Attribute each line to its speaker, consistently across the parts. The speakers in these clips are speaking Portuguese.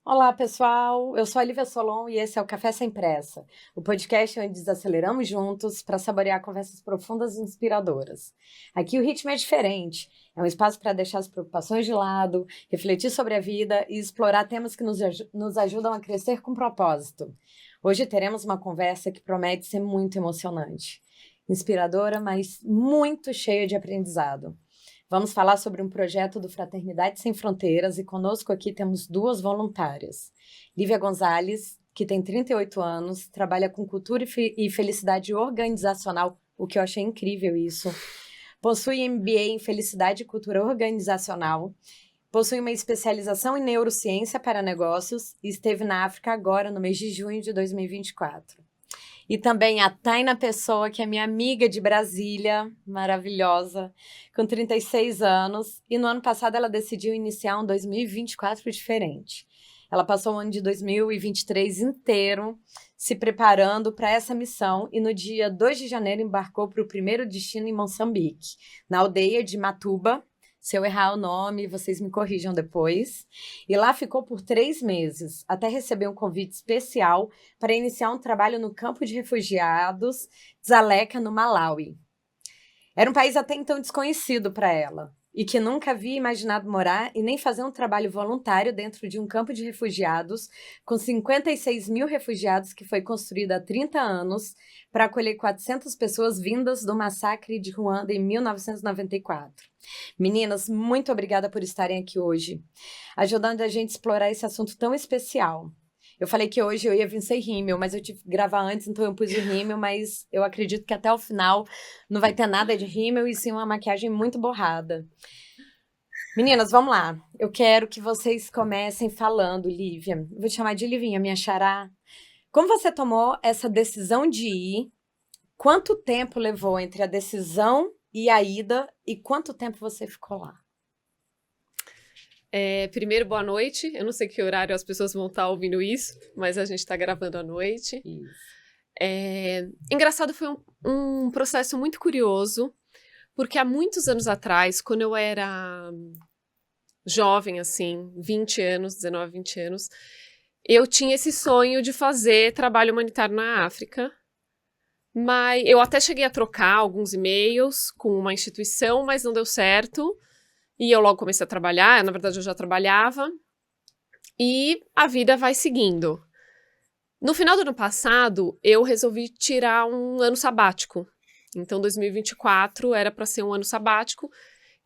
Speaker 1: Olá, pessoal. Eu sou a Lívia Solon e esse é o Café Sem Pressa, o podcast onde desaceleramos juntos para saborear conversas profundas e inspiradoras. Aqui o ritmo é diferente. É um espaço para deixar as preocupações de lado, refletir sobre a vida e explorar temas que nos ajudam a crescer com propósito. Hoje teremos uma conversa que promete ser muito emocionante, inspiradora, mas muito cheia de aprendizado. Vamos falar sobre um projeto do Fraternidade Sem Fronteiras e conosco aqui temos duas voluntárias. Lívia Gonzalez, que tem 38 anos, trabalha com cultura e felicidade organizacional, o que eu achei incrível isso. Possui MBA em Felicidade e Cultura Organizacional, possui uma especialização em neurociência para negócios e esteve na África agora no mês de junho de 2024. E também a Taina Pessoa, que é minha amiga de Brasília, maravilhosa, com 36 anos. E no ano passado ela decidiu iniciar um 2024 diferente. Ela passou o ano de 2023 inteiro se preparando para essa missão e no dia 2 de janeiro embarcou para o primeiro destino em Moçambique, na aldeia de Matuba. Se eu errar o nome, vocês me corrijam depois. E lá ficou por 3 meses, até receber um convite especial para iniciar um trabalho no campo de refugiados Dzaleka, no Malawi. Era um país até então desconhecido para ela e que nunca havia imaginado morar e nem fazer um trabalho voluntário dentro de um campo de refugiados com 56 mil refugiados que foi construído há 30 anos para acolher 400 pessoas vindas do massacre de Ruanda em 1994. Meninas, muito obrigada por estarem aqui hoje, ajudando a gente a explorar esse assunto tão especial. Eu falei que hoje eu ia vir sem rímel, mas eu tive que gravar antes, então eu pus o rímel, mas eu acredito que até o final não vai ter nada de rímel e sim uma maquiagem muito borrada. Meninas, vamos lá. Eu quero que vocês comecem falando, Lívia. Vou te chamar de Livinha, minha xará. Como você tomou essa decisão de ir? Quanto tempo levou entre a decisão e a ida? E quanto tempo você ficou lá?
Speaker 2: Primeiro, boa noite. Eu não sei que horário as pessoas vão estar ouvindo isso, mas a gente está gravando à noite.
Speaker 1: Isso.
Speaker 2: Engraçado, foi um processo muito curioso, porque há muitos anos atrás, quando eu era jovem, assim, 20 anos, 19, 20 anos, eu tinha esse sonho de fazer trabalho humanitário na África. Mas eu até cheguei a trocar alguns e-mails com uma instituição, mas não deu certo. E eu logo comecei a trabalhar, na verdade eu já trabalhava. E a vida vai seguindo. No final do ano passado, eu resolvi tirar um ano sabático. Então, 2024 era para ser um ano sabático,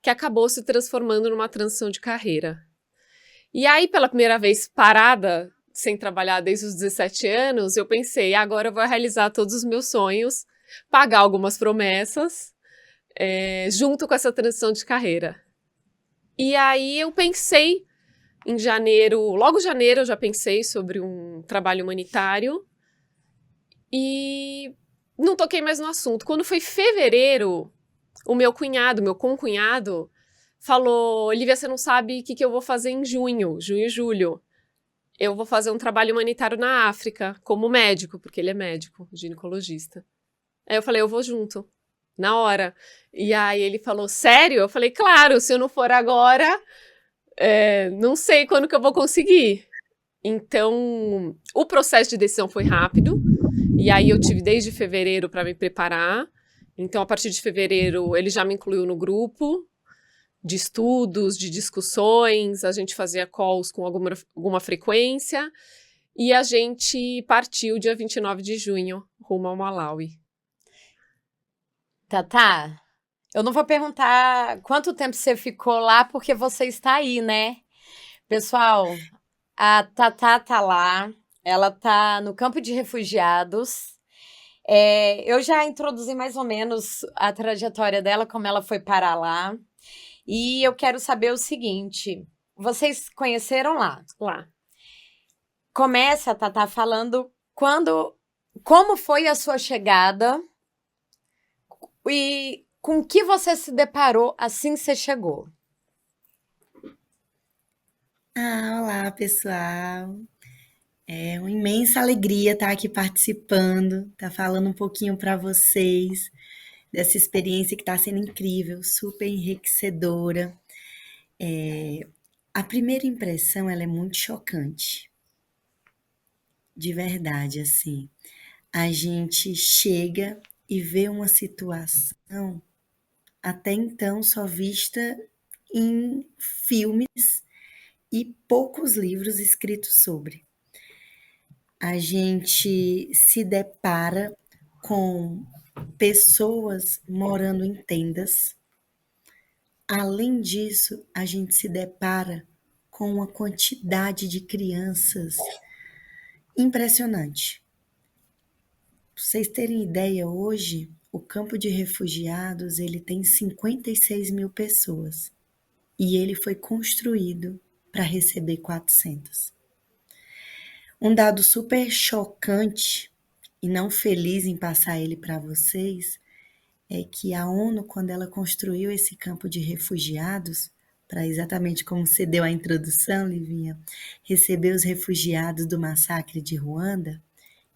Speaker 2: que acabou se transformando numa transição de carreira. E aí, pela primeira vez parada, sem trabalhar desde os 17 anos, eu pensei, agora eu vou realizar todos os meus sonhos, pagar algumas promessas, junto com essa transição de carreira. E aí eu pensei em janeiro, logo em janeiro eu já pensei sobre um trabalho humanitário e não toquei mais no assunto. Quando foi fevereiro, o meu cunhado, meu concunhado, falou: Olivia, você não sabe o que eu vou fazer em junho e julho. Eu vou fazer um trabalho humanitário na África, como médico, porque ele é médico, ginecologista. Aí eu falei: eu vou junto, na hora. E aí ele falou: sério? Eu falei: claro, se eu não for agora, não sei quando que eu vou conseguir. Então, o processo de decisão foi rápido. E aí eu tive desde fevereiro para me preparar. Então, a partir de fevereiro, ele já me incluiu no grupo de estudos, de discussões. A gente fazia calls com alguma frequência. E a gente partiu dia 29 de junho, rumo ao Malawi.
Speaker 1: Tá. Eu não vou perguntar quanto tempo você ficou lá, porque você está aí, né? Pessoal, a Tatá tá lá, ela tá no campo de refugiados. Eu já introduzi mais ou menos a trajetória dela, como ela foi parar lá. E eu quero saber o seguinte: vocês conheceram lá?
Speaker 2: Lá.
Speaker 1: Começa a Tatá falando como foi a sua chegada e com que você se deparou assim que você chegou.
Speaker 3: Olá, pessoal. É uma imensa alegria estar aqui participando, estar falando um pouquinho para vocês dessa experiência que está sendo incrível, super enriquecedora. A primeira impressão, ela é muito chocante, de verdade, assim. A gente chega e vê uma situação até então só vista em filmes e poucos livros escritos sobre. A gente se depara com pessoas morando em tendas. Além disso, a gente se depara com uma quantidade de crianças impressionante. Para vocês terem ideia, hoje o campo de refugiados ele tem 56 mil pessoas e ele foi construído para receber 400. Um dado super chocante e não feliz em passar ele para vocês é que a ONU, quando ela construiu esse campo de refugiados, para exatamente como você deu a introdução, Livinha, receber os refugiados do massacre de Ruanda,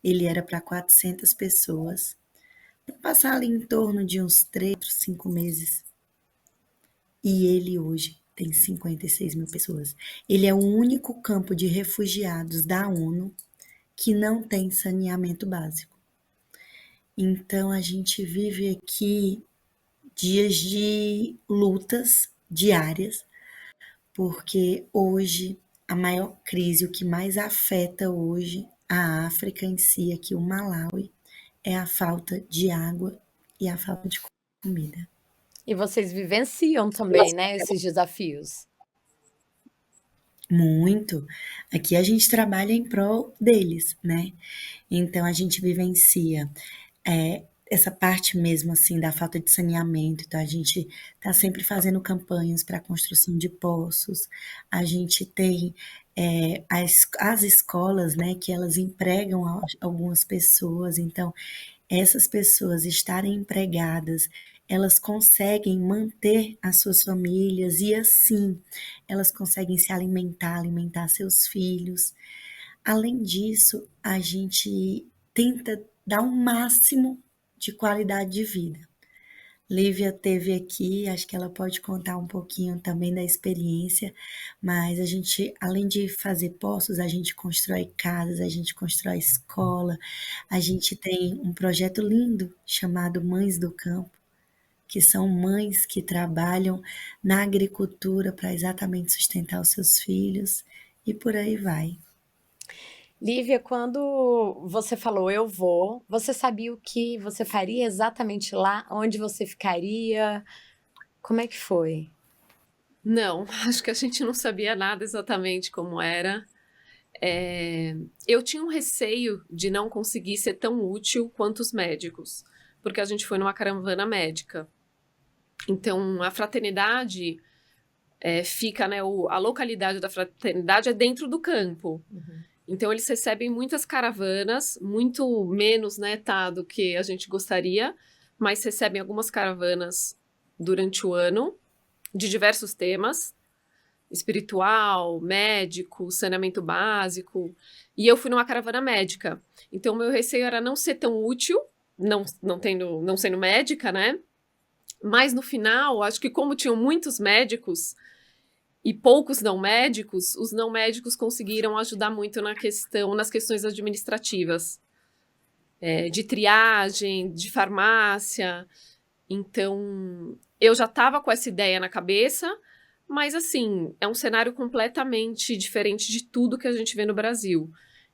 Speaker 3: ele era para 400 pessoas, para passar ali em torno de uns 3, 5 meses. E ele hoje tem 56 mil pessoas. Ele é o único campo de refugiados da ONU que não tem saneamento básico. Então a gente vive aqui dias de lutas diárias, porque hoje a maior crise, o que mais afeta hoje a África em si, aqui o Malawi, é a falta de água e a falta de comida.
Speaker 1: E vocês vivenciam também, né, esses desafios?
Speaker 3: Muito. Aqui a gente trabalha em prol deles, né? Então a gente vivencia essa parte mesmo assim da falta de saneamento. Então a gente está sempre fazendo campanhas para a construção de poços. A gente tem as escolas, né, que elas empregam algumas pessoas. Então essas pessoas estarem empregadas, elas conseguem manter as suas famílias e assim elas conseguem se alimentar, alimentar seus filhos. Além disso, a gente tenta dar um máximo de qualidade de vida. Lívia teve aqui, acho que ela pode contar um pouquinho também da experiência, mas a gente, além de fazer poços, a gente constrói casas, a gente constrói escola, a gente tem um projeto lindo chamado Mães do Campo, que são mães que trabalham na agricultura para exatamente sustentar os seus filhos e por aí vai.
Speaker 1: Lívia, quando você falou eu vou, você sabia o que você faria exatamente lá? Onde você ficaria? Como é que foi?
Speaker 2: Não, acho que a gente não sabia nada exatamente como era. Eu tinha um receio de não conseguir ser tão útil quanto os médicos, porque a gente foi numa caravana médica. Então, a fraternidade fica, né? A localidade da fraternidade é dentro do campo. Então, eles recebem muitas caravanas, muito menos, né, tá, do que a gente gostaria, mas recebem algumas caravanas durante o ano, de diversos temas, espiritual, médico, saneamento básico, e eu fui numa caravana médica. Então, meu receio era não ser tão útil, não sendo médica, né? Mas no final, acho que como tinham muitos médicos e poucos não médicos, os não médicos conseguiram ajudar muito nas questões administrativas, de triagem, de farmácia. Então, eu já estava com essa ideia na cabeça, mas assim, é um cenário completamente diferente de tudo que a gente vê no Brasil.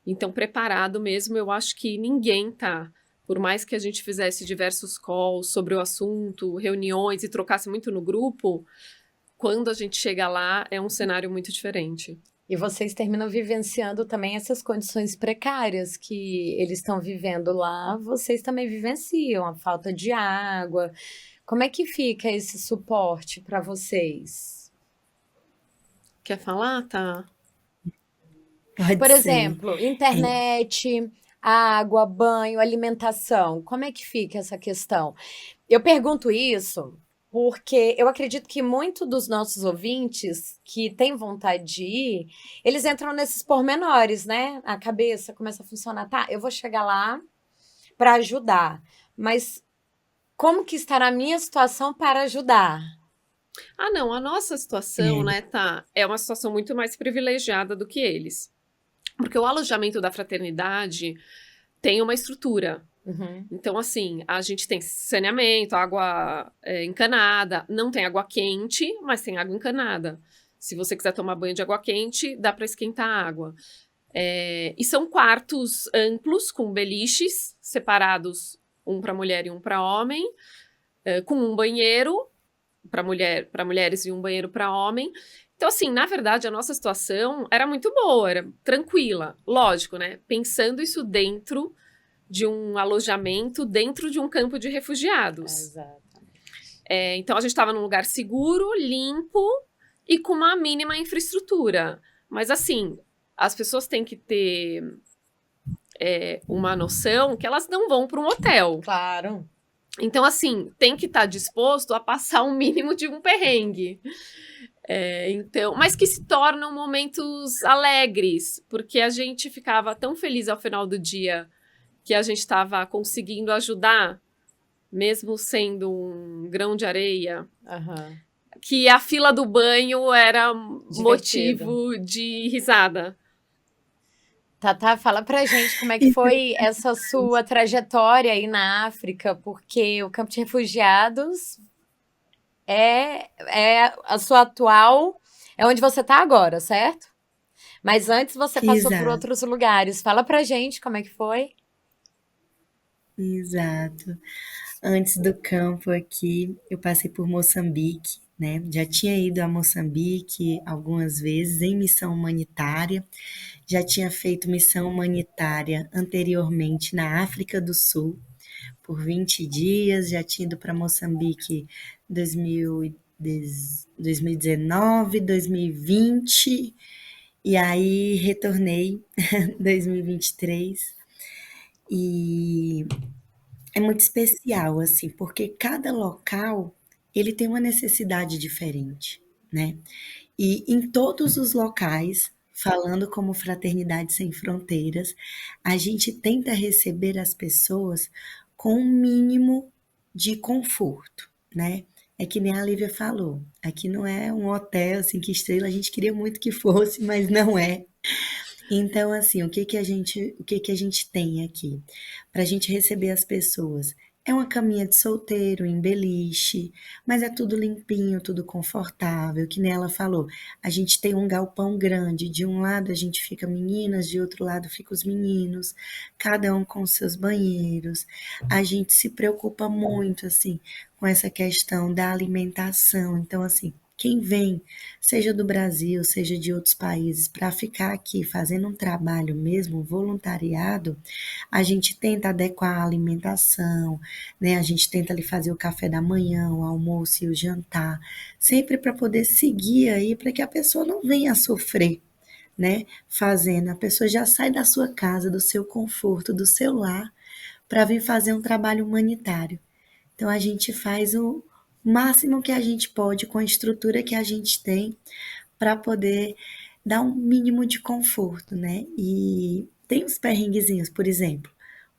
Speaker 2: Então, preparado mesmo, eu acho que ninguém tá. Por mais que a gente fizesse diversos calls sobre o assunto, reuniões e trocasse muito no grupo, quando a gente chega lá, é um cenário muito diferente.
Speaker 1: E vocês terminam vivenciando também essas condições precárias que eles estão vivendo lá, vocês também vivenciam a falta de água. Como é que fica esse suporte para vocês?
Speaker 2: Quer falar, tá?
Speaker 3: Pode
Speaker 1: Por
Speaker 3: ser.
Speaker 1: exemplo, internet, água, banho, alimentação. Como é que fica essa questão? Eu pergunto isso porque eu acredito que muitos dos nossos ouvintes que têm vontade de ir, eles entram nesses pormenores, né? A cabeça começa a funcionar. Tá, eu vou chegar lá para ajudar, mas como que estará a minha situação para ajudar?
Speaker 2: Ah, não, a nossa situação, né, tá, é uma situação muito mais privilegiada do que eles. Porque o alojamento da fraternidade tem uma estrutura.
Speaker 1: Uhum.
Speaker 2: Então, assim, a gente tem saneamento, água encanada, não tem água quente, mas tem água encanada. Se você quiser tomar banho de água quente, dá para esquentar a água. E são quartos amplos, com beliches, separados, um para mulher e um para homem, com um banheiro para mulheres e um banheiro para homem. Então, assim, na verdade, a nossa situação era muito boa, era tranquila. Lógico, né? Pensando isso dentro de um alojamento, dentro de um campo de refugiados.
Speaker 1: Exatamente.
Speaker 2: Então, a gente estava num lugar seguro, limpo e com uma mínima infraestrutura. Mas, assim, as pessoas têm que ter uma noção que elas não vão para um hotel.
Speaker 1: Claro.
Speaker 2: Então, assim, tem que estar disposto a passar um mínimo de um perrengue. Então, mas que se tornam momentos alegres, porque a gente ficava tão feliz ao final do dia que a gente estava conseguindo ajudar, mesmo sendo um grão de areia,
Speaker 1: Uhum.
Speaker 2: que a fila do banho era
Speaker 1: Divertido.
Speaker 2: motivo de risada.
Speaker 1: Tatá, fala pra gente como é que foi essa sua trajetória aí na África, porque o campo de refugiados é a sua atual, é onde você tá agora, certo? Mas antes você passou por
Speaker 3: Exato,
Speaker 1: outros lugares. Fala pra gente como é que foi.
Speaker 3: exato. Antes do campo aqui, eu passei por Moçambique, né? Já tinha ido a Moçambique algumas vezes em missão humanitária. Já tinha feito missão humanitária anteriormente na África do Sul por 20 dias. Já tinha ido para Moçambique em 2019, 2020. E aí retornei em 2023. E é muito especial, assim, porque cada local ele tem uma necessidade diferente, né? E em todos os locais, falando como Fraternidade Sem Fronteiras, a gente tenta receber as pessoas com um mínimo de conforto, né? É que nem a Lívia falou, aqui não é um hotel 5 estrelas, a gente queria muito que fosse, mas não é. Então, assim, o que que a gente tem aqui para a gente receber as pessoas? É uma caminha de solteiro em beliche, mas é tudo limpinho, tudo confortável, que nem ela falou. A gente tem um galpão grande, de um lado a gente fica meninas, de outro lado fica os meninos, cada um com seus banheiros. A gente se preocupa muito, assim, com essa questão da alimentação. Então, assim, quem vem, seja do Brasil, seja de outros países, para ficar aqui fazendo um trabalho mesmo, voluntariado, a gente tenta adequar a alimentação, né? A gente tenta ali fazer o café da manhã, o almoço e o jantar, sempre para poder seguir aí, para que a pessoa não venha a sofrer, né? Fazendo, a pessoa já sai da sua casa, do seu conforto, do seu lar, para vir fazer um trabalho humanitário. Então a gente faz o máximo que a gente pode com a estrutura que a gente tem para poder dar um mínimo de conforto, né? E tem os perrenguezinhos, por exemplo,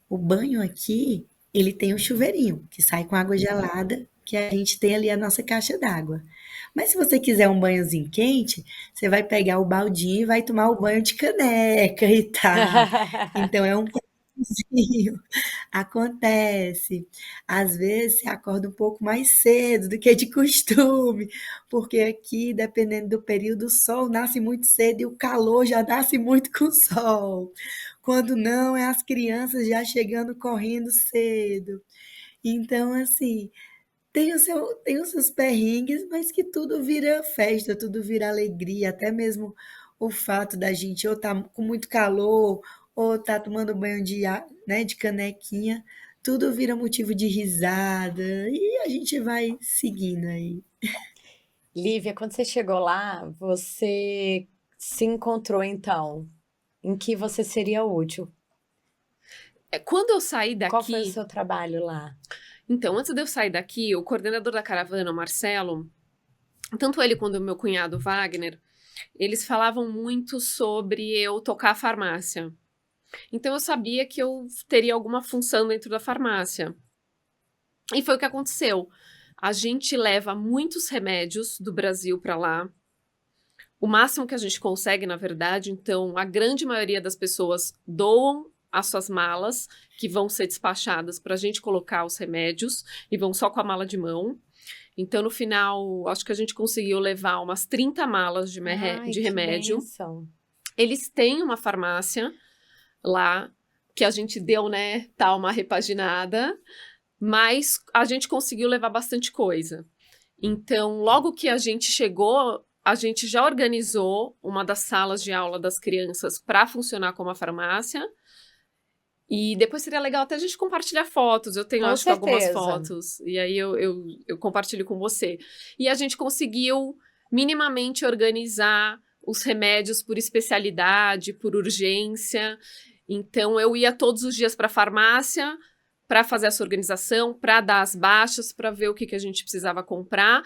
Speaker 3: o banho aqui, ele tem um chuveirinho que sai com água gelada, que a gente tem ali a nossa caixa d'água. Mas se você quiser um banhozinho quente, você vai pegar o baldinho e vai tomar o banho de caneca e tal. Então é um perrenguezinho. Acontece. Às vezes você acorda um pouco mais cedo do que de costume, porque aqui, dependendo do período, o sol nasce muito cedo e o calor já nasce muito com o sol. Quando não, é as crianças já chegando correndo cedo. Então, assim, tem os seus perrengues, mas que tudo vira festa, tudo vira alegria, até mesmo o fato da gente ou tá com muito calor, ou tá tomando banho né, de canequinha, tudo vira motivo de risada e a gente vai seguindo aí.
Speaker 1: Lívia, quando você chegou lá, você se encontrou então em que você seria útil?
Speaker 2: Quando eu saí
Speaker 1: Qual foi o
Speaker 2: daqui,
Speaker 1: seu trabalho lá?
Speaker 2: então, antes de eu sair daqui, o coordenador da caravana, o Marcelo, tanto ele quanto o meu cunhado Wagner, eles falavam muito sobre eu tocar a farmácia. Então eu sabia que eu teria alguma função dentro da farmácia. E foi o que aconteceu. A gente leva muitos remédios do Brasil para lá. O máximo que a gente consegue, na verdade. Então, a grande maioria das pessoas doam as suas malas, que vão ser despachadas para a gente colocar os remédios, e vão só com a mala de mão. Então, no final, acho que a gente conseguiu levar umas 30 malas de
Speaker 1: Ai,
Speaker 2: de
Speaker 1: que
Speaker 2: remédio.
Speaker 1: bênção.
Speaker 2: Eles têm uma farmácia lá, que a gente deu, né, tá, uma repaginada, mas a gente conseguiu levar bastante coisa. Então, logo que a gente chegou, a gente já organizou uma das salas de aula das crianças para funcionar como a farmácia. E depois seria legal até a gente compartilhar fotos. Eu tenho,
Speaker 1: Com
Speaker 2: acho que, algumas
Speaker 1: certeza.
Speaker 2: fotos. E aí eu compartilho com você. E a gente conseguiu minimamente organizar os remédios por especialidade, por urgência. Então, eu ia todos os dias para a farmácia para fazer essa organização, para dar as baixas, para ver o que a gente precisava comprar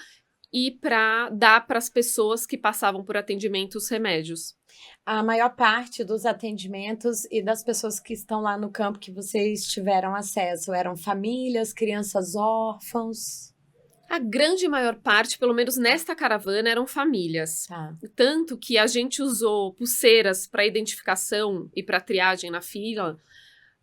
Speaker 2: e para dar para as pessoas que passavam por atendimento os remédios.
Speaker 1: A maior parte dos atendimentos e das pessoas que estão lá no campo que vocês tiveram acesso eram famílias, crianças órfãos?
Speaker 2: A grande maior parte, pelo menos nesta caravana, eram famílias.
Speaker 1: Tá.
Speaker 2: Tanto que a gente usou pulseiras para identificação e para triagem na fila,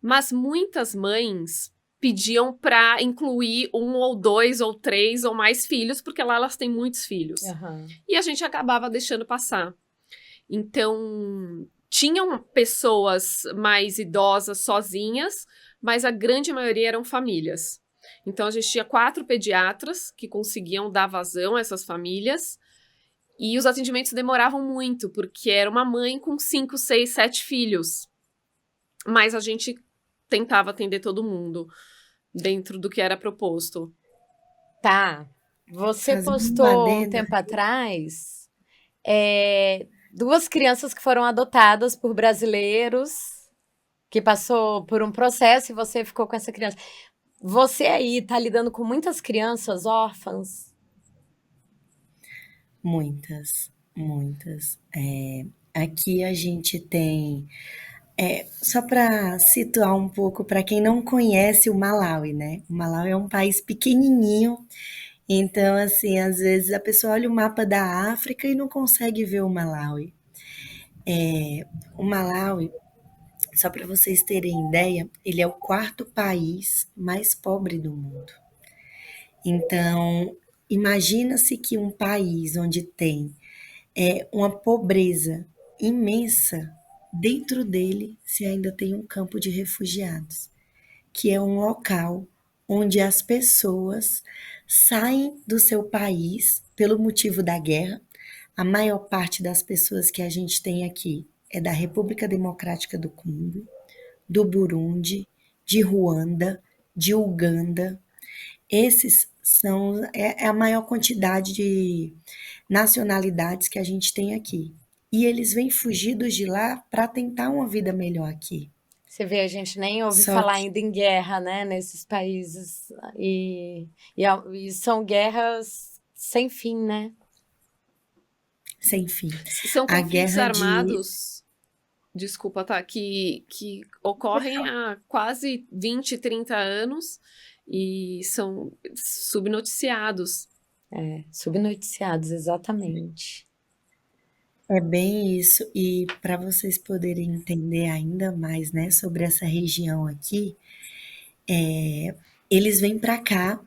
Speaker 2: mas muitas mães pediam para incluir 1 ou 2 ou 3 ou mais filhos, porque lá elas têm muitos filhos.
Speaker 1: Aham.
Speaker 2: E a gente acabava deixando passar. Então, tinham pessoas mais idosas sozinhas, mas a grande maioria eram famílias. Então, a gente tinha 4 pediatras que conseguiam dar vazão a essas famílias, e os atendimentos demoravam muito, porque era uma mãe com 5, 6, 7 filhos. Mas a gente tentava atender todo mundo dentro do que era proposto.
Speaker 1: Tá. Você
Speaker 3: Fazendo um
Speaker 1: postou um
Speaker 3: adendo.
Speaker 1: tempo atrás 2 crianças que foram adotadas por brasileiros, que passou por um processo e você ficou com essa criança. Você aí tá lidando com muitas crianças órfãs?
Speaker 3: Muitas, muitas. Aqui a gente tem. Só para situar um pouco, para quem não conhece o Malawi, né? O Malawi é um país pequenininho, então, assim, às vezes a pessoa olha o mapa da África e não consegue ver o Malawi. O Malawi, só para vocês terem ideia, ele é o 4º país mais pobre do mundo. Então, imagina-se que um país onde tem uma pobreza imensa, dentro dele se ainda tem um campo de refugiados, que é um local onde as pessoas saem do seu país pelo motivo da guerra. A maior parte das pessoas que a gente tem aqui é da República Democrática do Congo, do Burundi, de Ruanda, de Uganda. Esses são a maior quantidade de nacionalidades que a gente tem aqui. E eles vêm fugidos de lá para tentar uma vida melhor aqui.
Speaker 1: Você vê, a gente nem ouve
Speaker 3: Só
Speaker 1: falar
Speaker 3: que
Speaker 1: ainda em guerra, né, nesses países. E são guerras sem fim, né?
Speaker 3: sem fim.
Speaker 2: São
Speaker 3: A
Speaker 2: conflitos
Speaker 3: guerra de
Speaker 2: armados, desculpa, tá, que ocorrem há quase 20, 30 anos e são subnoticiados.
Speaker 1: Subnoticiados, exatamente.
Speaker 3: É bem isso. E para vocês poderem entender ainda mais, né, sobre essa região aqui, eles vêm para cá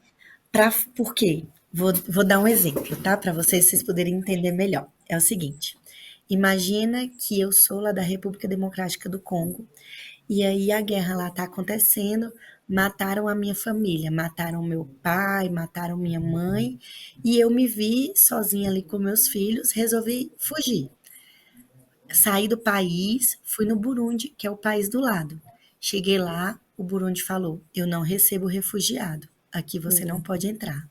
Speaker 3: por quê? Vou dar um exemplo, tá? Para vocês poderem entender melhor. É o seguinte: imagina que eu sou lá da República Democrática do Congo e aí a guerra lá tá acontecendo, mataram a minha família, mataram meu pai, mataram minha mãe e eu me vi sozinha ali com meus filhos, resolvi fugir. Saí do país, fui no Burundi, que é o país do lado. Cheguei lá, o Burundi falou: eu não recebo refugiado, aqui você não pode entrar.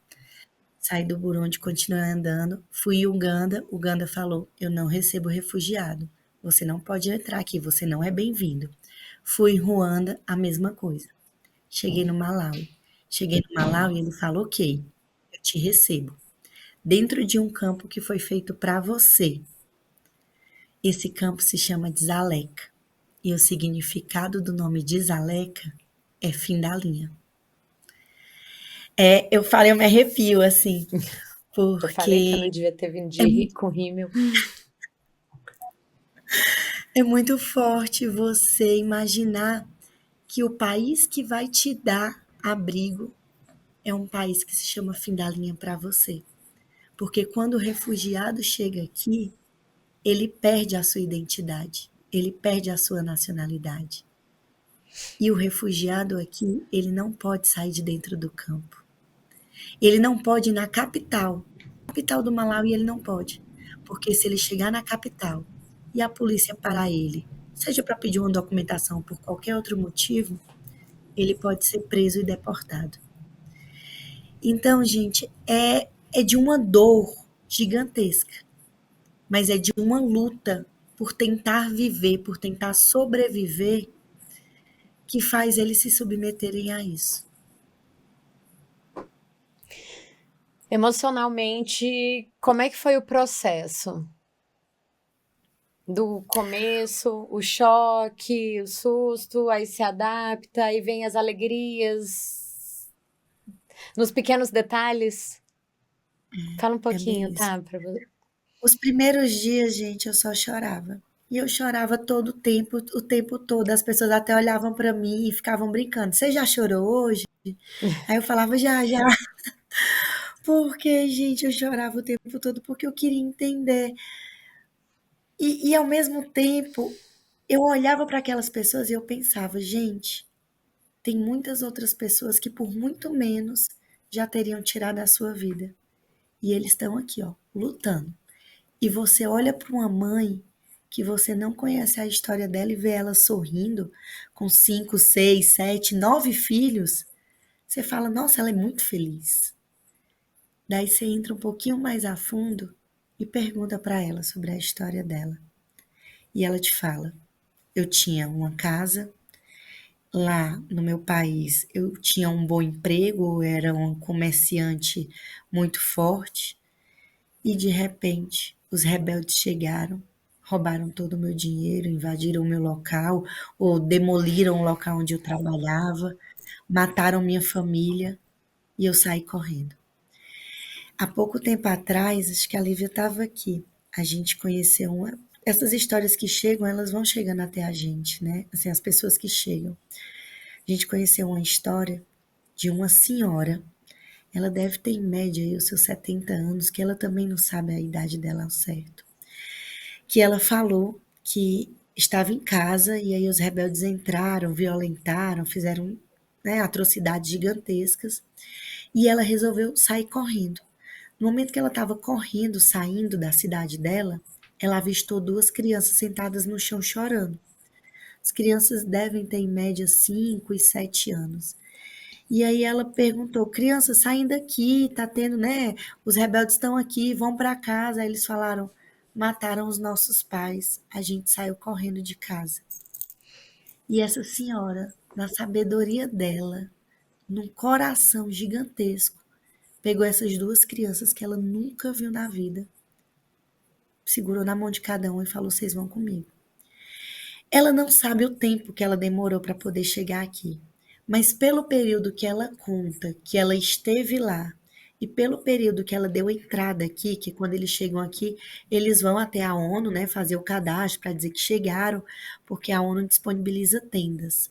Speaker 3: Saí do Burundi, continuei andando, fui em Uganda, Uganda falou: eu não recebo refugiado, você não pode entrar aqui, você não é bem-vindo. Fui em Ruanda, a mesma coisa. Cheguei no Malawi. Cheguei no Malawi e ele falou: ok, eu te recebo. Dentro de um campo que foi feito para você. Esse campo se chama Dzaleka. E o significado do nome Dzaleka é fim da linha. Eu falei, eu me arrepio, assim,
Speaker 1: Eu falei que eu não
Speaker 3: porque
Speaker 1: devia ter vindo
Speaker 3: é,
Speaker 1: com rímel.
Speaker 3: é muito forte você imaginar que o país que vai te dar abrigo é um país que se chama fim da linha para você. Porque quando o refugiado chega aqui, ele perde a sua identidade, ele perde a sua nacionalidade. E o refugiado aqui, ele não pode sair de dentro do campo. Ele não pode ir na capital do Malawi ele não pode. Porque se ele chegar na capital e a polícia parar ele, seja para pedir uma documentação ou por qualquer outro motivo, ele pode ser preso e deportado. Então, gente, é de uma dor gigantesca, mas é de uma luta por tentar viver, por tentar sobreviver, que faz eles se submeterem a isso.
Speaker 1: Emocionalmente, como é que foi o processo? Do começo, o choque, o susto, aí se adapta, aí vem as alegrias, nos pequenos detalhes. Fala um
Speaker 3: É
Speaker 1: pouquinho,
Speaker 3: bem isso.
Speaker 1: tá?
Speaker 3: Os primeiros dias, gente, eu só chorava. E eu chorava todo o tempo todo. As pessoas até olhavam para mim e ficavam brincando. Você já chorou hoje? Aí eu falava, já, já. Porque, gente, eu chorava o tempo todo porque eu queria entender. E ao mesmo tempo, eu olhava para aquelas pessoas e eu pensava, gente, tem muitas outras pessoas que por muito menos já teriam tirado a sua vida. E eles estão aqui, ó, lutando. E você olha para uma mãe que você não conhece a história dela e vê ela sorrindo com 5, 6, 7, 9 filhos, você fala, nossa, ela é muito feliz. Daí você entra um pouquinho mais a fundo e pergunta para ela sobre a história dela. E ela te fala, eu tinha uma casa, lá no meu país eu tinha um bom emprego, eu era um comerciante muito forte, e de repente os rebeldes chegaram, roubaram todo o meu dinheiro, invadiram o meu local, ou demoliram o local onde eu trabalhava, mataram minha família e eu saí correndo. Há pouco tempo atrás, acho que a Lívia estava aqui, a gente conheceu uma. Essas histórias que chegam, elas vão chegando até a gente, né? Assim, as pessoas que chegam. A gente conheceu uma história de uma senhora, ela deve ter em média aí os seus 70 anos, que ela também não sabe a idade dela ao certo. Que ela falou que estava em casa e aí os rebeldes entraram, violentaram, fizeram, né, atrocidades gigantescas e ela resolveu sair correndo. No momento que ela estava correndo, saindo da cidade dela, ela avistou duas crianças sentadas no chão chorando. As crianças devem ter em média 5 e 7 anos. E aí ela perguntou, crianças, saem daqui, tá tendo, né? Os rebeldes estão aqui, vão para casa. Aí eles falaram, mataram os nossos pais, a gente saiu correndo de casa. E essa senhora, na sabedoria dela, num coração gigantesco, pegou essas duas crianças que ela nunca viu na vida, segurou na mão de cada um e falou, vocês vão comigo. Ela não sabe o tempo que ela demorou para poder chegar aqui, mas pelo período que ela conta, que ela esteve lá, e pelo período que ela deu entrada aqui, que quando eles chegam aqui, eles vão até a ONU, né, fazer o cadastro para dizer que chegaram, porque a ONU disponibiliza tendas.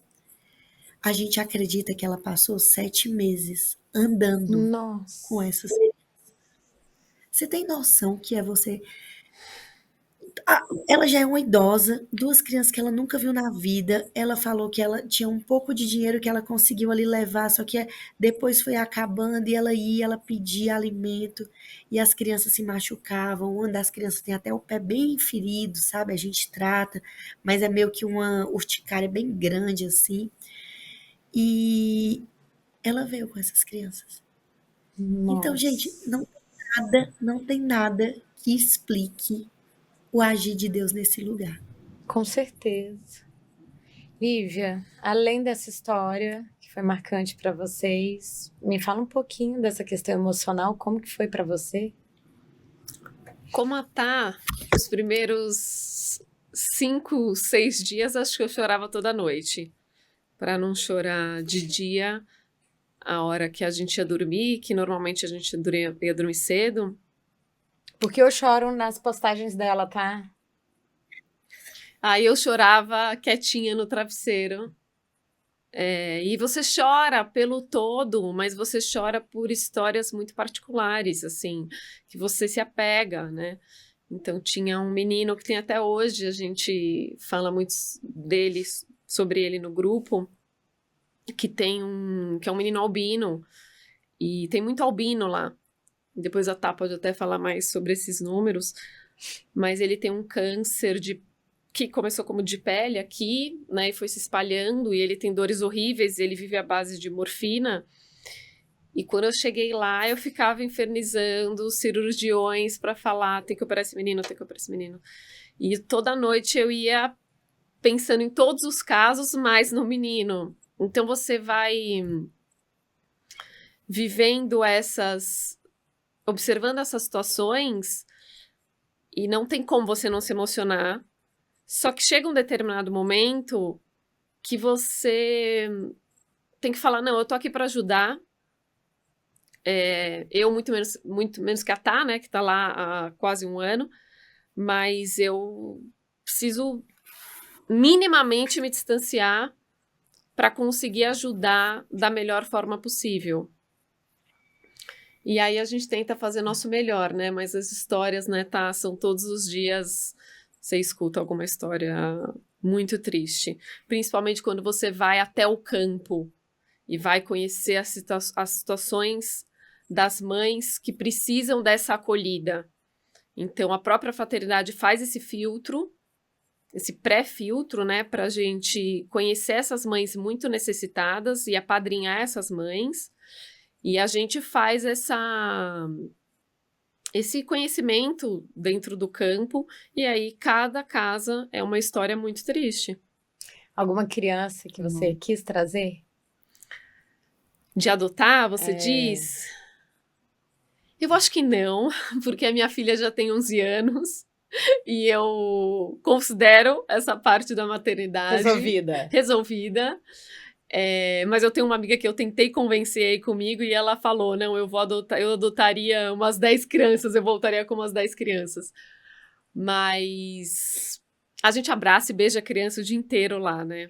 Speaker 3: A gente acredita que ela passou 7 meses andando com
Speaker 1: Nossa.
Speaker 3: essas. Você tem noção que é você. Ela já é uma idosa, duas crianças que ela nunca viu na vida. Ela falou que ela tinha um pouco de dinheiro que ela conseguiu ali levar, só que depois foi acabando e ela ia, ela pedia alimento e as crianças se machucavam. Uma das crianças tem até o pé bem ferido, sabe? A gente trata, mas é meio que uma urticária bem grande assim. E ela veio com essas crianças. Então, gente,
Speaker 1: Nossa.
Speaker 3: não tem nada que explique o agir de Deus nesse lugar.
Speaker 1: Com certeza. Lívia, além dessa história que foi marcante para vocês, me fala um pouquinho dessa questão emocional, como que foi para você?
Speaker 2: Como a Tá, os primeiros 5, 6 dias, acho que eu chorava toda noite. Para não chorar de dia, a hora que a gente ia dormir, que normalmente a gente ia dormir cedo.
Speaker 1: Porque eu choro nas postagens dela, tá?
Speaker 2: Aí eu chorava quietinha no travesseiro. E você chora pelo todo, mas você chora por histórias muito particulares, assim, que você se apega, né? Então tinha um menino que tem até hoje, a gente fala muito sobre ele no grupo, que é um menino albino, e tem muito albino lá. Depois a Tá pode até falar mais sobre esses números, mas ele tem um câncer que começou como de pele aqui, né, e foi se espalhando, e ele tem dores horríveis, ele vive à base de morfina. E quando eu cheguei lá, eu ficava infernizando os cirurgiões para falar, tem que operar esse menino, tem que operar esse menino. E toda noite eu ia pensando em todos os casos, mas no menino. Então você vai vivendo observando essas situações, e não tem como você não se emocionar. Só que chega um determinado momento que você tem que falar, não, eu tô aqui para ajudar. Eu muito menos que a Tá, né, que tá lá há quase um ano, mas eu preciso minimamente me distanciar para conseguir ajudar da melhor forma possível. E aí a gente tenta fazer nosso melhor, né, mas as histórias, né, Tá, são todos os dias você escuta alguma história muito triste, principalmente quando você vai até o campo e vai conhecer as situações das mães que precisam dessa acolhida. Então, a própria fraternidade faz esse filtro, esse pré-filtro, né, para a gente conhecer essas mães muito necessitadas e apadrinhar essas mães, e a gente faz esse conhecimento dentro do campo, e aí cada casa é uma história muito triste.
Speaker 1: Alguma criança que você quis trazer?
Speaker 2: De adotar, você diz? Eu acho que não, porque a minha filha já tem 11 anos e eu considero essa parte da maternidade resolvida. Mas eu tenho uma amiga que eu tentei convencer aí comigo e ela falou, não, eu adotaria umas 10 crianças, eu voltaria com umas 10 crianças. Mas a gente abraça e beija a criança o dia inteiro lá, né?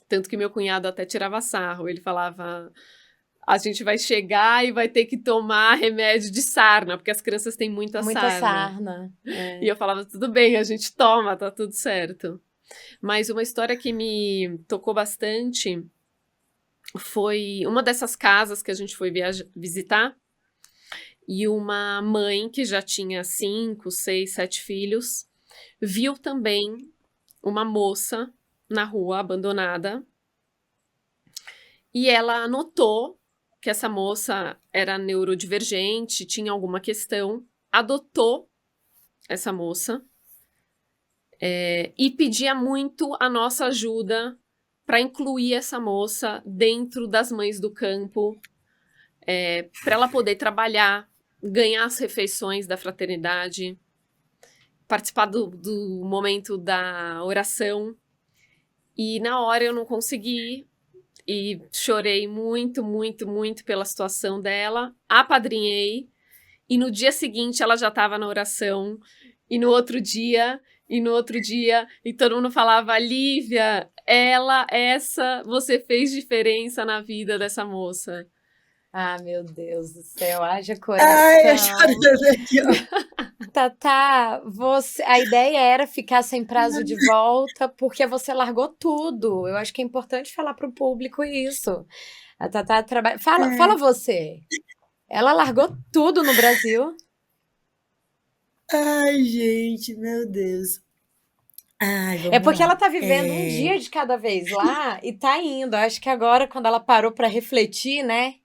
Speaker 2: Tanto que meu cunhado até tirava sarro, ele falava, a gente vai chegar e vai ter que tomar remédio de sarna, porque as crianças têm muita sarna. E eu falava, tudo bem, a gente toma, tá tudo certo. Mas uma história que me tocou bastante foi uma dessas casas que a gente foi visitar, e uma mãe que já tinha 5, 6, 7 filhos, viu também uma moça na rua abandonada, e ela notou que essa moça era neurodivergente, tinha alguma questão, adotou essa moça, e pedia muito a nossa ajuda para incluir essa moça dentro das mães do campo, para ela poder trabalhar, ganhar as refeições da fraternidade, participar do momento da oração. E na hora eu não consegui, e chorei muito, muito, muito pela situação dela, apadrinhei, e no dia seguinte ela já estava na oração, e no outro dia, e todo mundo falava, Lívia, você fez diferença na vida dessa moça.
Speaker 1: Ah, meu Deus do céu, haja coração.
Speaker 3: Ai, eu chorando aqui, ó.
Speaker 1: Tatá, a ideia era ficar sem prazo de volta porque você largou tudo. Eu acho que é importante falar para o público isso. A Tatá trabalha. Fala você. Ela largou tudo no Brasil.
Speaker 3: Ai, gente, meu Deus. Ai, vamos
Speaker 1: porque
Speaker 3: lá.
Speaker 1: ela tá vivendo um dia de cada vez lá e tá indo. Eu acho que agora, quando ela parou para refletir, né?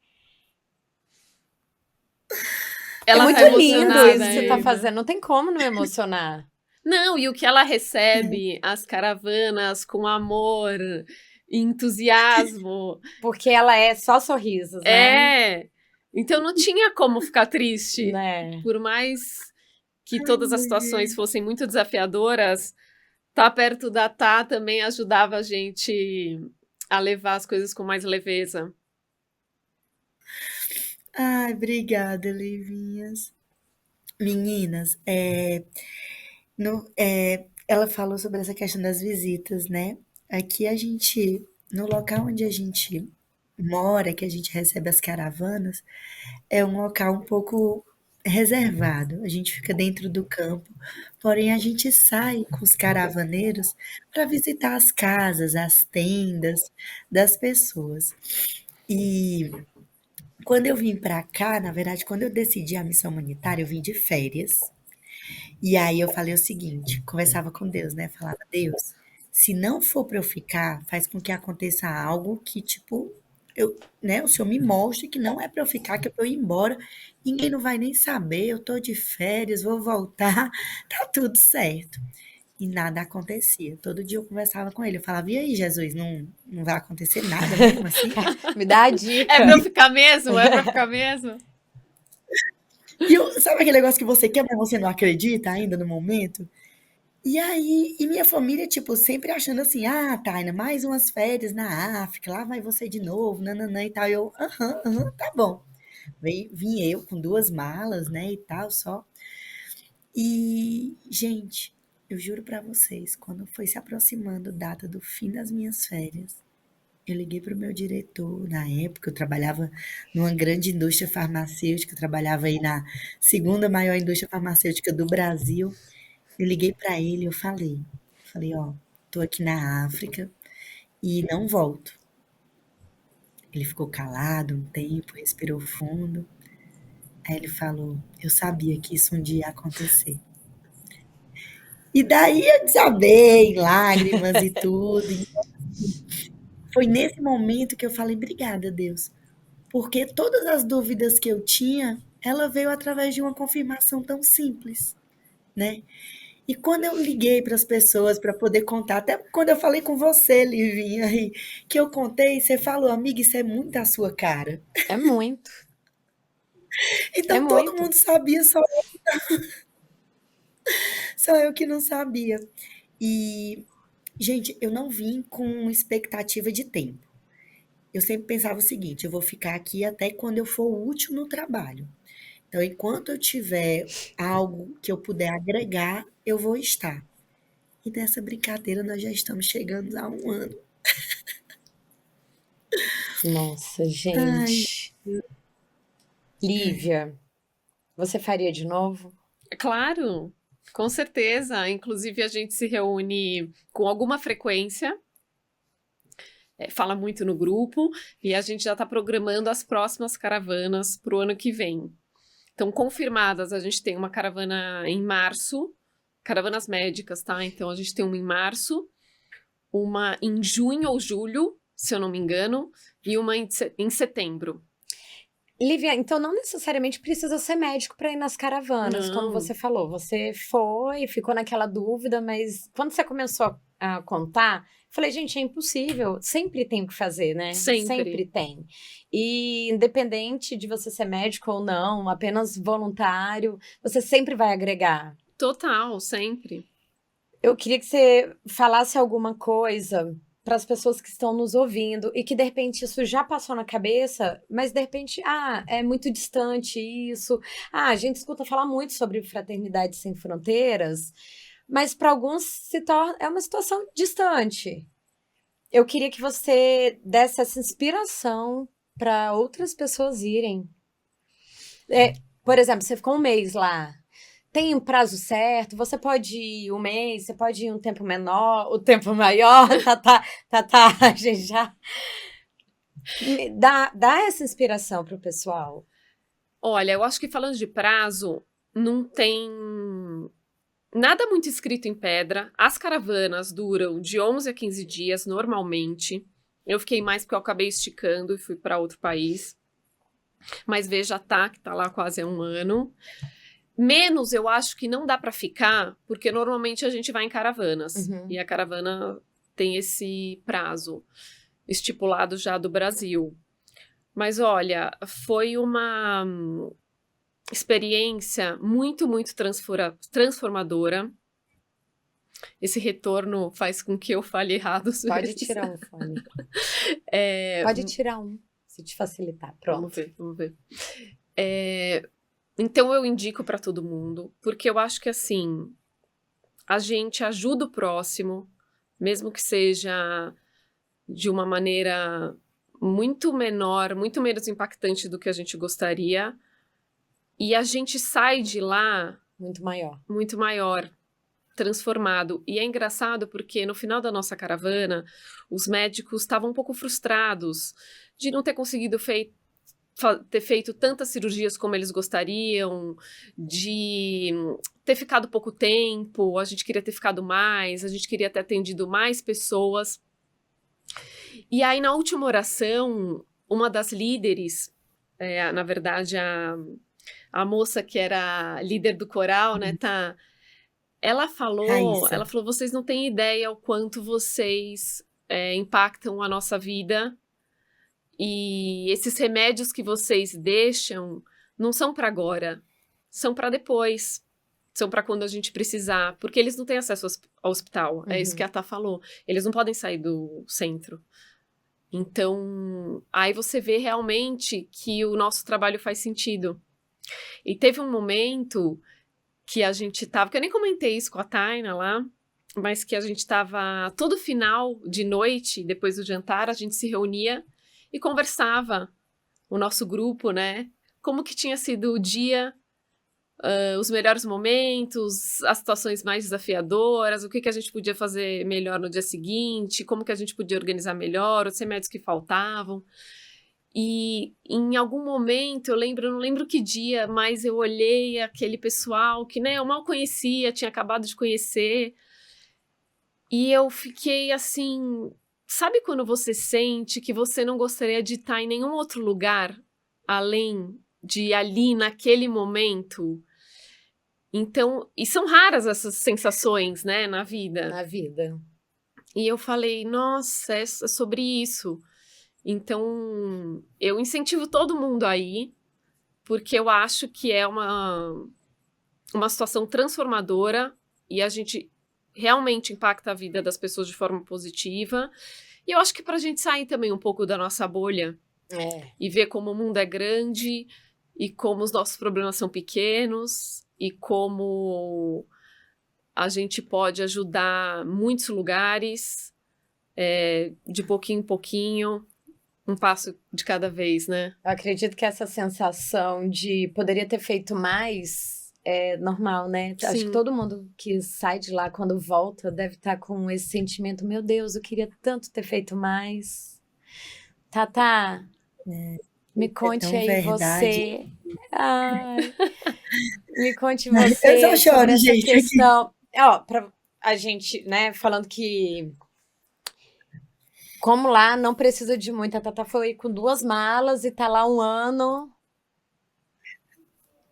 Speaker 2: Ela
Speaker 1: é
Speaker 2: tá
Speaker 1: muito lindo
Speaker 2: emocionada
Speaker 1: isso que você tá
Speaker 2: ainda.
Speaker 1: fazendo. Não tem como não emocionar.
Speaker 2: Não, e o que ela recebe, as caravanas com amor, entusiasmo.
Speaker 1: Porque ela é só sorrisos, né?
Speaker 2: Então não tinha como ficar triste.
Speaker 1: Né?
Speaker 2: Por mais que todas as situações fossem muito desafiadoras, estar perto da Tá também ajudava a gente a levar as coisas com mais leveza.
Speaker 3: Ai, obrigada, Livinhas. Meninas, ela falou sobre essa questão das visitas, né? Aqui no local onde a gente mora, que a gente recebe as caravanas, é um local um pouco reservado. A gente fica dentro do campo, porém a gente sai com os caravaneiros para visitar as casas, as tendas das pessoas. E quando eu vim para cá, na verdade, quando eu decidi a missão humanitária, eu vim de férias. E aí eu falei o seguinte, conversava com Deus, né? Falava, Deus, se não for para eu ficar, faz com que aconteça algo que, tipo, o Senhor me mostre que não é para eu ficar, que é para eu ir embora. Ninguém não vai nem saber, eu tô de férias, vou voltar, tá tudo certo. E nada acontecia. Todo dia eu conversava com ele, eu falava, e aí, Jesus, não vai acontecer nada mesmo assim?
Speaker 1: Me dá a
Speaker 2: É
Speaker 1: dica.
Speaker 2: pra eu ficar mesmo? É pra ficar mesmo?
Speaker 3: Sabe aquele negócio que você quer, mas você não acredita ainda no momento? E aí, e minha família, tipo, sempre achando assim, ah, Taina, mais umas férias na África, lá vai você de novo, nananã e tal. Eu, aham, tá bom. Vim eu com 2 malas, né, e tal, só. E, gente, eu juro pra vocês, quando foi se aproximando a data do fim das minhas férias, eu liguei pro meu diretor, na época eu trabalhava numa grande indústria farmacêutica, eu trabalhava aí na segunda maior indústria farmacêutica do Brasil. Eu liguei para ele, eu falei, ó, tô aqui na África e não volto. Ele ficou calado um tempo, respirou fundo. Aí ele falou, eu sabia que isso um dia ia acontecer. E daí eu desabei em lágrimas e tudo. E foi nesse momento que eu falei, obrigada, Deus. Porque todas as dúvidas que eu tinha, ela veio através de uma confirmação tão simples, né? E quando eu liguei para as pessoas para poder contar, até quando eu falei com você, Livinha, aí, que eu contei, você falou, amiga, isso é muito a sua cara.
Speaker 1: É muito. É
Speaker 3: Então todo
Speaker 1: muito.
Speaker 3: mundo sabia, só eu que não sabia. E, gente, eu não vim com expectativa de tempo. Eu sempre pensava o seguinte: eu vou ficar aqui até quando eu for útil no trabalho. Então, enquanto eu tiver algo que eu puder agregar, eu vou estar. E nessa brincadeira nós já estamos chegando a 1 ano.
Speaker 1: Nossa,
Speaker 3: Ai,
Speaker 1: gente. Lívia, você faria de novo?
Speaker 2: Claro, com certeza. Inclusive, a gente se reúne com alguma frequência, fala muito no grupo, e a gente já está programando as próximas caravanas para o ano que vem. Então, confirmadas, a gente tem uma caravana em março, caravanas médicas, tá? Então, a gente tem uma em março, uma em junho ou julho, se eu não me engano, e uma em setembro.
Speaker 1: Lívia, então não necessariamente precisa ser médico para ir nas caravanas, como
Speaker 2: Não,
Speaker 1: você falou. Você foi, ficou naquela dúvida, mas quando você começou a contar, eu falei, gente, é impossível. Sempre tem o que fazer, né?
Speaker 2: sempre.
Speaker 1: Sempre tem. E independente de você ser médico ou não, apenas voluntário, você sempre vai agregar.
Speaker 2: Total, sempre.
Speaker 1: Eu queria que você falasse alguma coisa para as pessoas que estão nos ouvindo e que de repente isso já passou na cabeça, mas de repente, é muito distante isso. A gente escuta falar muito sobre fraternidade sem fronteiras, mas para alguns é uma situação distante. Eu queria que você desse essa inspiração para outras pessoas irem. Por exemplo, você ficou um mês lá. Tem um prazo certo? Você pode ir um mês, você pode ir um tempo menor, o tempo maior, a gente já dá essa inspiração para o pessoal.
Speaker 2: Olha, eu acho que falando de prazo, não tem nada muito escrito em pedra. As caravanas duram de 11 a 15 dias, normalmente. Eu fiquei mais porque eu acabei esticando e fui para outro país. Mas veja, que tá lá quase há 1 ano. Menos eu acho que não dá para ficar, porque normalmente a gente vai em caravanas.
Speaker 1: Uhum.
Speaker 2: E a caravana tem esse prazo estipulado já do Brasil. Mas olha, foi uma experiência muito, muito transformadora. Esse retorno faz com que eu fale errado às
Speaker 1: Pode
Speaker 2: vezes.
Speaker 1: tirar um fone.
Speaker 2: É,
Speaker 1: Pode tirar um. Se te facilitar,
Speaker 2: Vamos
Speaker 1: pronto.
Speaker 2: ver, vamos ver. Então eu indico para todo mundo, porque eu acho que assim, a gente ajuda o próximo, mesmo que seja de uma maneira muito menor, muito menos impactante do que a gente gostaria, e a gente sai de lá
Speaker 1: Muito maior.
Speaker 2: muito maior, transformado. E é engraçado porque no final da nossa caravana, os médicos estavam um pouco frustrados de não ter conseguido ter feito tantas cirurgias como eles gostariam, de ter ficado pouco tempo, a gente queria ter ficado mais, a gente queria ter atendido mais pessoas. E aí, na última oração, uma das líderes, na verdade, a moça que era líder do coral, né, tá?
Speaker 3: Raíssa.
Speaker 2: Ela falou, vocês não têm ideia o quanto vocês impactam a nossa vida e esses remédios que vocês deixam não são para agora, são para depois. São para quando a gente precisar, porque eles não têm acesso ao hospital. É isso que a Tá falou. Eles não podem sair do centro. Então, aí você vê realmente que o nosso trabalho faz sentido. E teve um momento que a gente tava, que eu nem comentei isso com a Taina lá, mas que a gente tava todo final de noite, depois do jantar, a gente se reunia e conversava, o nosso grupo, né? Como que tinha sido o dia, os melhores momentos, as situações mais desafiadoras, o que que a gente podia fazer melhor no dia seguinte, como que a gente podia organizar melhor, os remédios que faltavam. E em algum momento, eu não lembro que dia, mas eu olhei aquele pessoal que, né, eu mal conhecia, tinha acabado de conhecer, e eu fiquei assim, sabe quando você sente que você não gostaria de estar em nenhum outro lugar além de ali naquele momento? Então, e são raras essas sensações, né, na vida.
Speaker 1: Na vida.
Speaker 2: E eu falei, nossa, é sobre isso. Então, eu incentivo todo mundo aí, porque eu acho que é uma situação transformadora e a gente realmente impacta a vida das pessoas de forma positiva. E eu acho que para a gente sair também um pouco da nossa bolha e ver como o mundo é grande e como os nossos problemas são pequenos e como a gente pode ajudar muitos lugares, de pouquinho em pouquinho, um passo de cada vez, né?
Speaker 1: Eu acredito que essa sensação de poderia ter feito mais é normal, né? Acho que
Speaker 2: Sim.
Speaker 1: todo mundo que sai de lá quando volta deve estar com esse sentimento, meu Deus, eu queria tanto ter feito mais. Tata, me
Speaker 3: É
Speaker 1: conte
Speaker 3: tão
Speaker 1: aí
Speaker 3: verdade.
Speaker 1: você. Ai, me conte
Speaker 3: Eu só
Speaker 1: você sobre
Speaker 3: choro,
Speaker 1: essa
Speaker 3: gente, aqui.
Speaker 1: questão. Ó, pra a gente, né, falando que como lá não precisa de muito, a Tata foi com 2 malas e tá lá 1 ano.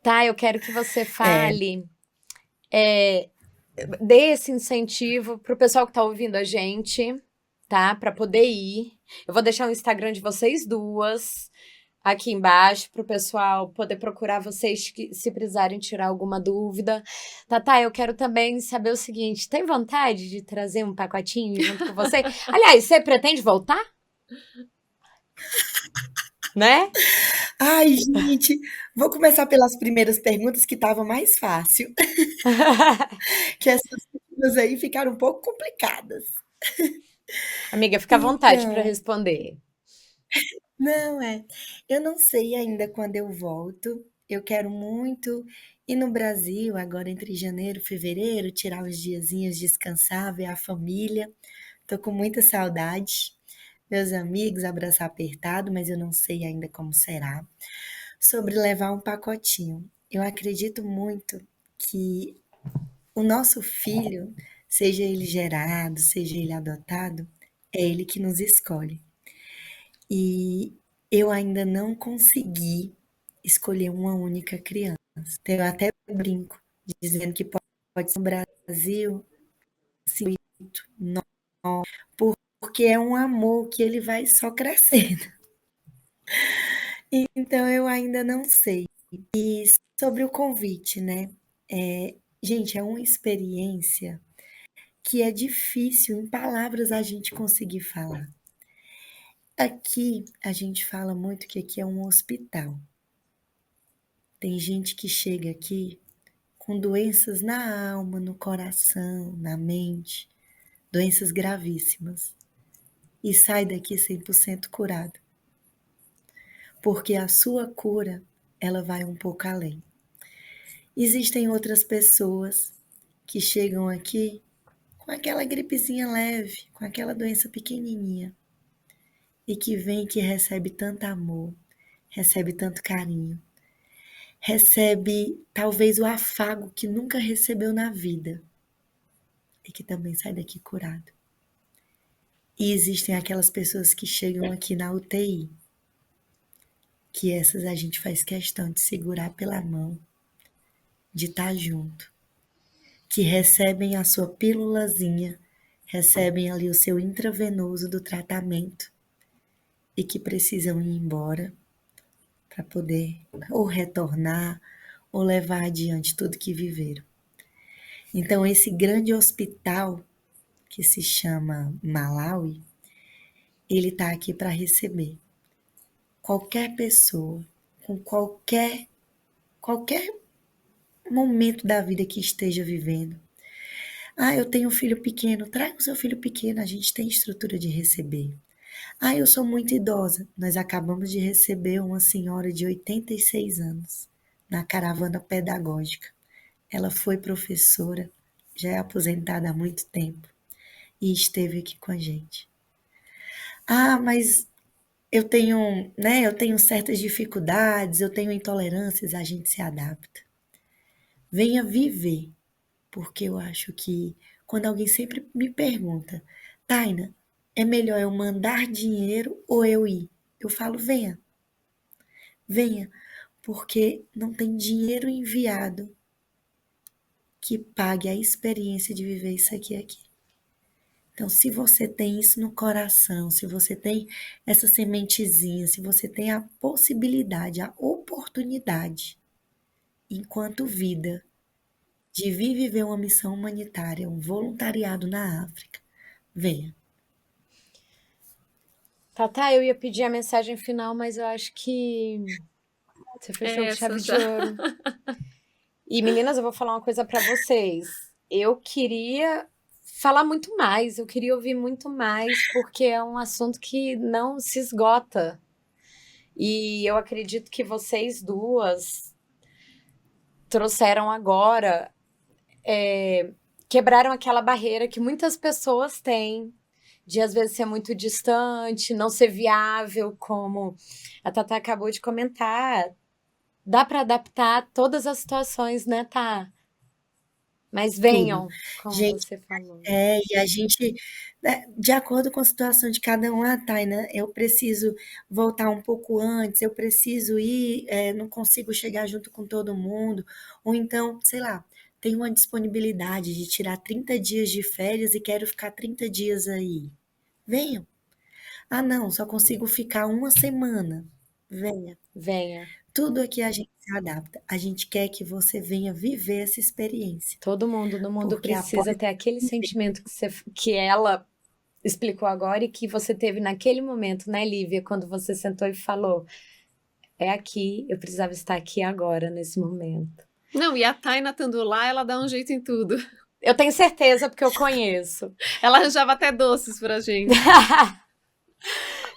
Speaker 1: Tá, eu quero que você
Speaker 3: É,
Speaker 1: fale, é, dê esse incentivo pro pessoal que tá ouvindo a gente, tá? Pra poder ir. Eu vou deixar o Instagram de vocês duas aqui embaixo pro pessoal poder procurar vocês que, se precisarem tirar alguma dúvida. Tá, eu quero também saber o seguinte: tem vontade de trazer um pacotinho junto com você? Aliás, você pretende voltar? Né?
Speaker 3: ai, gente, vou começar pelas primeiras perguntas que estavam mais fácil, que essas últimas aí ficaram um pouco complicadas.
Speaker 1: Amiga, fica à vontade para
Speaker 3: Então,
Speaker 1: responder.
Speaker 3: não é, eu não sei ainda quando eu volto. Eu quero muito ir no Brasil agora entre janeiro e fevereiro, tirar os diazinhos, descansar, ver a família. Tô com muita saudade, meus amigos, abraçar apertado, mas eu não sei ainda como será. Sobre levar um pacotinho. Eu acredito muito que o nosso filho, seja ele gerado, seja ele adotado, é ele que nos escolhe. E eu ainda não consegui escolher uma única criança. Então, eu até brinco, dizendo que pode ser no Brasil, assim, porque é um amor que ele vai só crescendo. Então, eu ainda não sei. E sobre o convite, né? Gente, é uma experiência que é difícil em palavras a gente conseguir falar. Aqui a gente fala muito que aqui é um hospital. Tem gente que chega aqui com doenças na alma, no coração, na mente, doenças gravíssimas, e sai daqui 100% curado. Porque a sua cura, ela vai um pouco além. Existem outras pessoas que chegam aqui com aquela gripezinha leve, com aquela doença pequenininha, e que vem que recebe tanto amor, recebe tanto carinho, recebe talvez o afago que nunca recebeu na vida, e que também sai daqui curado. E existem aquelas pessoas que chegam aqui na UTI, que essas a gente faz questão de segurar pela mão, de estar junto, que recebem a sua pílulazinha, recebem ali o seu intravenoso do tratamento e que precisam ir embora para poder ou retornar ou levar adiante tudo que viveram. Então, esse grande hospital que se chama Malawi, ele está aqui para receber qualquer pessoa com qualquer momento da vida que esteja vivendo. Ah, eu tenho um filho pequeno, traga o seu filho pequeno, a gente tem estrutura de receber. Ah, eu sou muito idosa. Nós acabamos de receber uma senhora de 86 anos na caravana pedagógica. Ela foi professora, já é aposentada há muito tempo e esteve aqui com a gente. Ah, mas eu tenho certas dificuldades, eu tenho intolerâncias, a gente se adapta. Venha viver, porque eu acho que quando alguém sempre me pergunta, Taina, é melhor eu mandar dinheiro ou eu ir? Eu falo, venha, porque não tem dinheiro enviado que pague a experiência de viver isso aqui. Então, se você tem isso no coração, se você tem essa sementezinha, se você tem a possibilidade, a oportunidade, enquanto vida, de vir viver uma missão humanitária, um voluntariado na África, venha.
Speaker 1: Tatá, eu ia pedir a mensagem final, mas eu acho que você fechou com chave de ouro. E meninas, eu vou falar uma coisa pra vocês. Eu queria falar muito mais, eu queria ouvir muito mais, porque é um assunto que não se esgota. E eu acredito que vocês duas trouxeram agora, quebraram aquela barreira que muitas pessoas têm de às vezes ser muito distante, não ser viável, como a Tatá acabou de comentar. Dá para adaptar todas as situações, né, Tá? Mas venham, como
Speaker 3: Gente,
Speaker 1: você falou.
Speaker 3: e a gente, né, de acordo com a situação de cada um, Taina, eu preciso voltar um pouco antes, eu preciso ir, não consigo chegar junto com todo mundo, ou então, sei lá, tenho uma disponibilidade de tirar 30 dias de férias e quero ficar 30 dias aí. Venham. Ah, não, só consigo ficar uma semana. Venha.
Speaker 1: Venha.
Speaker 3: Tudo aqui a gente se adapta. A gente quer que você venha viver essa experiência.
Speaker 1: Todo mundo no mundo
Speaker 3: Porque
Speaker 1: precisa ter aquele sentimento que ela explicou agora e que você teve naquele momento, né, Lívia, quando você sentou e falou: é aqui, eu precisava estar aqui agora, nesse momento.
Speaker 2: Não, e a Taina estando lá, ela dá um jeito em tudo.
Speaker 1: Eu tenho certeza, porque eu conheço.
Speaker 2: Ela arranjava até doces pra gente.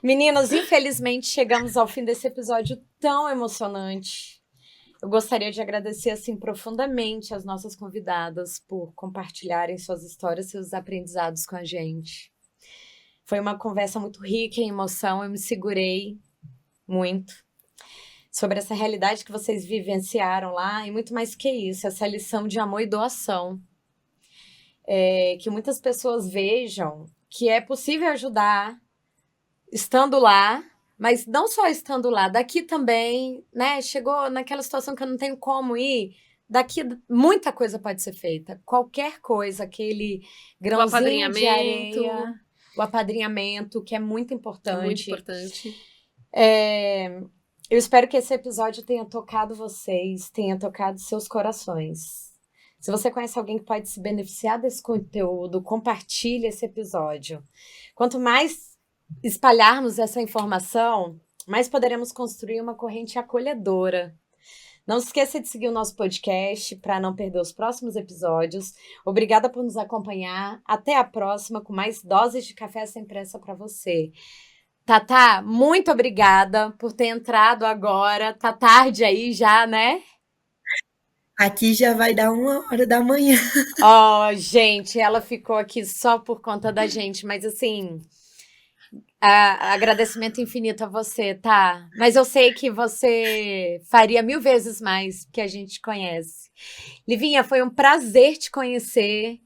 Speaker 1: Meninas, infelizmente chegamos ao fim desse episódio tão emocionante. Eu gostaria de agradecer assim profundamente as nossas convidadas por compartilharem suas histórias, seus aprendizados com a gente. Foi uma conversa muito rica em emoção, eu me segurei muito sobre essa realidade que vocês vivenciaram lá e muito mais que isso, essa lição de amor e doação. Que muitas pessoas vejam que é possível ajudar estando lá, mas não só estando lá, daqui também, né? Chegou naquela situação que eu não tenho como ir, daqui muita coisa pode ser feita. Qualquer coisa, aquele grãozinho de areia, o apadrinhamento, que é muito importante.
Speaker 2: É muito importante.
Speaker 1: Eu espero que esse episódio tenha tocado vocês, tenha tocado seus corações. Se você conhece alguém que pode se beneficiar desse conteúdo, compartilhe esse episódio. Quanto mais espalharmos essa informação, mais poderemos construir uma corrente acolhedora. Não se esqueça de seguir o nosso podcast para não perder os próximos episódios. Obrigada por nos acompanhar. Até a próxima com mais doses de café sem pressa para você. Tatá, muito obrigada por ter entrado agora. Tá tarde aí já, né?
Speaker 3: Aqui já vai dar 1h da manhã.
Speaker 1: Ó, gente, ela ficou aqui só por conta da gente, mas assim, agradecimento infinito a você, tá? Mas eu sei que você faria 1000 vezes mais que a gente conhece. Livinha, foi um prazer te conhecer.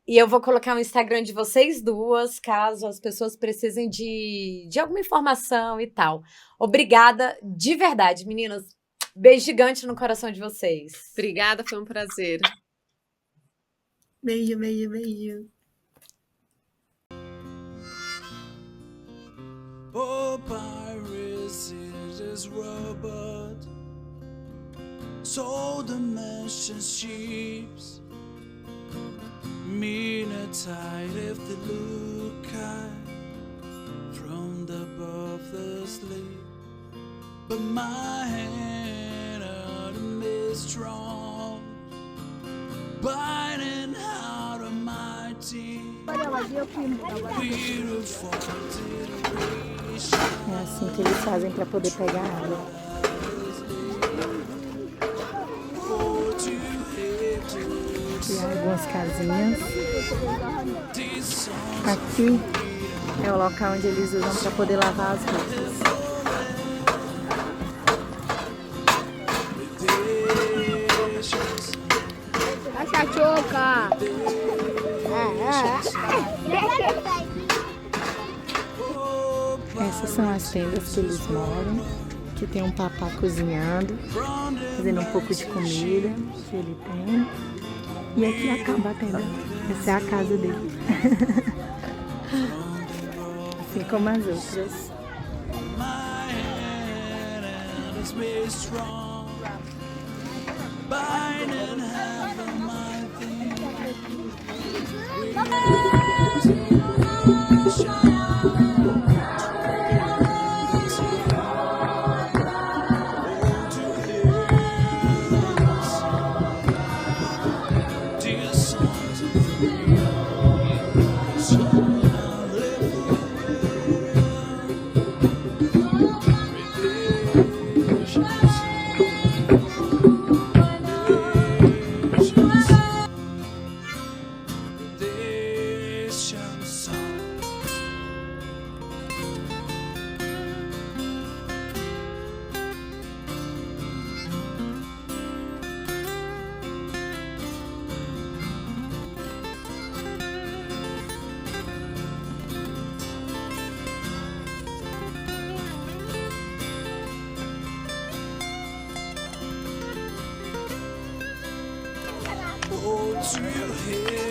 Speaker 1: E eu vou colocar o Instagram de vocês duas, caso as pessoas precisem de alguma informação e tal. Obrigada de verdade, meninas. Beijo gigante no coração de vocês.
Speaker 2: Obrigada, foi um prazer.
Speaker 3: Beijo, beijo, beijo.
Speaker 4: Oh, Pirates is this robot, so dimension sheeps, meaner tide if the look from the above the sleep, but my hand out of me strong, biting out of my teeth. Beautiful
Speaker 1: É assim que eles fazem para poder pegar água. Aqui algumas casinhas. Aqui é o local onde eles usam para poder lavar as roupas. Essas são as tendas que eles moram. Aqui tem um papá cozinhando, fazendo um pouco de comida que ele tem. E aqui acaba a tenda. Essa é a casa dele. Assim como as outras.
Speaker 4: Oh, to hear